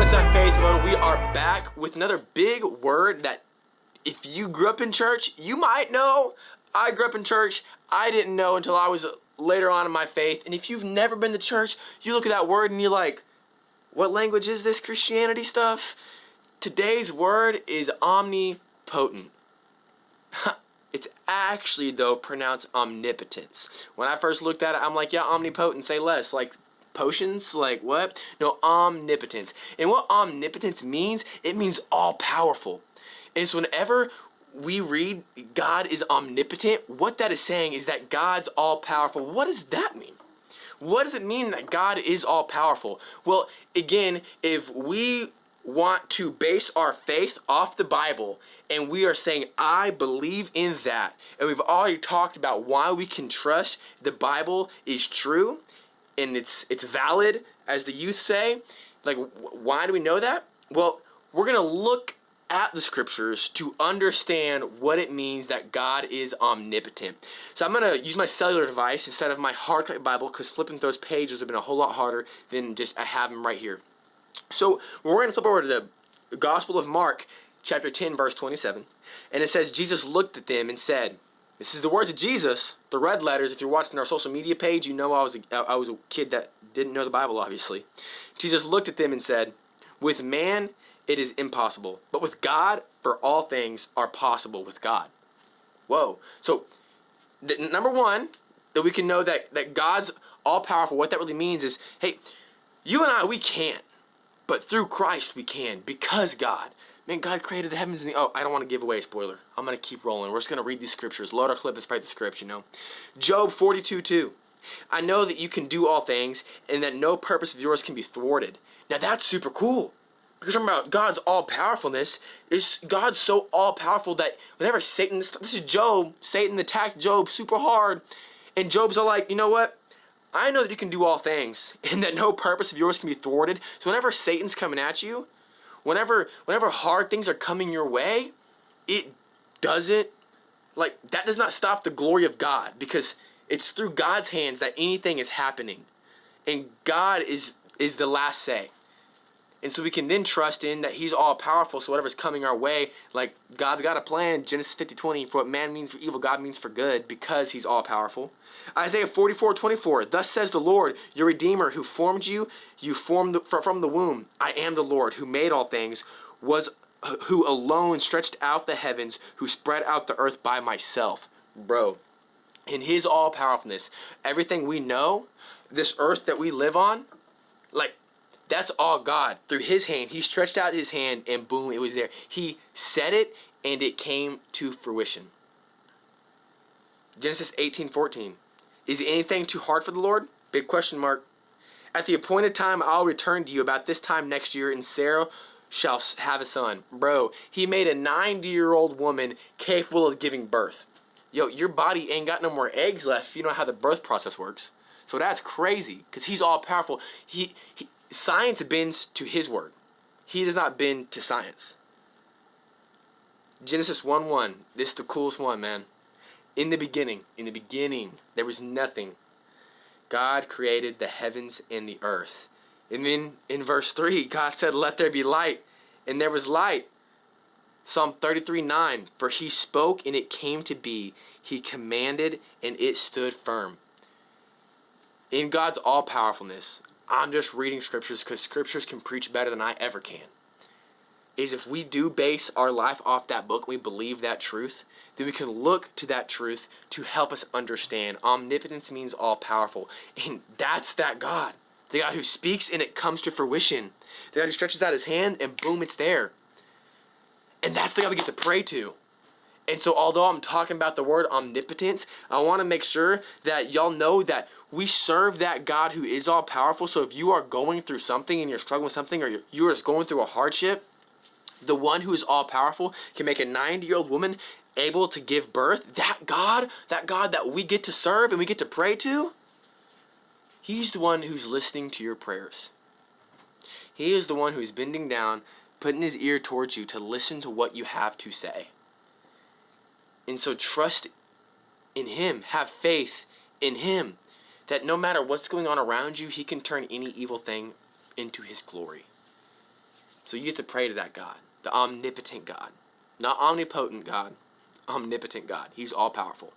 What's up, Faith World? We are back with another big word that if you grew up in church, you might know. I grew up in church. I didn't know until I was later on in my faith. And if you've never been to church, you look at that word and you're like, what language is this Christianity stuff? Today's word is omnipotent. It's actually, though, pronounced omnipotence. When I first looked at it, I'm like, yeah, omnipotent, say less. Like, potions? Like, what? No, omnipotence. And what omnipotence means, it means all-powerful. And so whenever we read God is omnipotent, what that is saying is that God's all-powerful. What does that mean? What does it mean that God is all-powerful? Well, again, if we want to base our faith off the Bible and we are saying, I believe in that, and we've already talked about why we can trust the Bible is true and it's valid, as the youth say, like, why do we know that? Well, we're going to look at the scriptures to understand what it means that God is omnipotent. So I'm going to use my cellular device instead of my hard copy Bible, because flipping through those pages would have been a whole lot harder than just I have them right here. So we're going to flip over to the Gospel of Mark, chapter 10, verse 27. And it says, Jesus looked at them and said, this is the words of Jesus, the red letters. If you're watching our social media page, you know I was a kid that didn't know the Bible, obviously. Jesus looked at them and said, with man it is impossible, but with God, for all things are possible with God. Whoa. So, number one, that we can know that God's all-powerful, what that really means is, hey, you and I, we can't. But through Christ we can, because God. Man, God created the heavens and the... Oh, I don't want to give away a spoiler. I'm going to keep rolling. We're just going to read these scriptures. Load our clip and spread the scripts, you know. Job 42:2. I know that you can do all things and that no purpose of yours can be thwarted. Now that's super cool. Because we're talking about God's all-powerfulness. God's so all-powerful that whenever Satan... This is Job. Satan attacked Job super hard. And Job's all like, you know what? I know that you can do all things and that no purpose of yours can be thwarted. So whenever Satan's coming at you, whenever hard things are coming your way, it doesn't, like, that does not stop the glory of God, because it's through God's hands that anything is happening. And God is the last say. And so we can then trust in that He's all-powerful, so whatever's coming our way, like, God's got a plan, Genesis 50:20, for what man means for evil, God means for good, because He's all-powerful. Isaiah 44:24, thus says the Lord, your Redeemer, who formed you, formed from the womb. I am the Lord, who made all things, who alone stretched out the heavens, who spread out the earth by myself. Bro, in His all-powerfulness, everything we know, this earth that we live on, like, that's all God. Through His hand, He stretched out His hand and boom, it was there. He said it and it came to fruition. Genesis 18:14. Is anything too hard for the Lord? Big question mark. At the appointed time, I'll return to you about this time next year, and Sarah shall have a son. Bro, He made a 90-year-old woman capable of giving birth. Yo, your body ain't got no more eggs left if you know how the birth process works. So that's crazy, because He's all-powerful. Science bends to His word. He does not bend to science. Genesis 1:1. This is the coolest one, man. In the beginning, there was nothing. God created the heavens and the earth. And then in verse 3, God said, let there be light. And there was light. Psalm 33:9. For He spoke and it came to be. He commanded and it stood firm. In God's all-powerfulness, I'm just reading scriptures because scriptures can preach better than I ever can. Is if we do base our life off that book, we believe that truth, then we can look to that truth to help us understand. Omnipotence means all-powerful. And that's that God. The God who speaks and it comes to fruition. The God who stretches out His hand and boom, it's there. And that's the God we get to pray to. And so although I'm talking about the word omnipotence, I want to make sure that y'all know that we serve that God who is all-powerful. So if you are going through something and you're struggling with something, or you're just going through a hardship, the one who is all-powerful can make a 90-year-old woman able to give birth. That God that we get to serve and we get to pray to, He's the one who's listening to your prayers. He is the one who's bending down, putting His ear towards you to listen to what you have to say. And so trust in Him. Have faith in Him. That no matter what's going on around you, He can turn any evil thing into His glory. So you get to pray to that God, the omnipotent God. Not omnipotent God, omnipotent God. He's all powerful.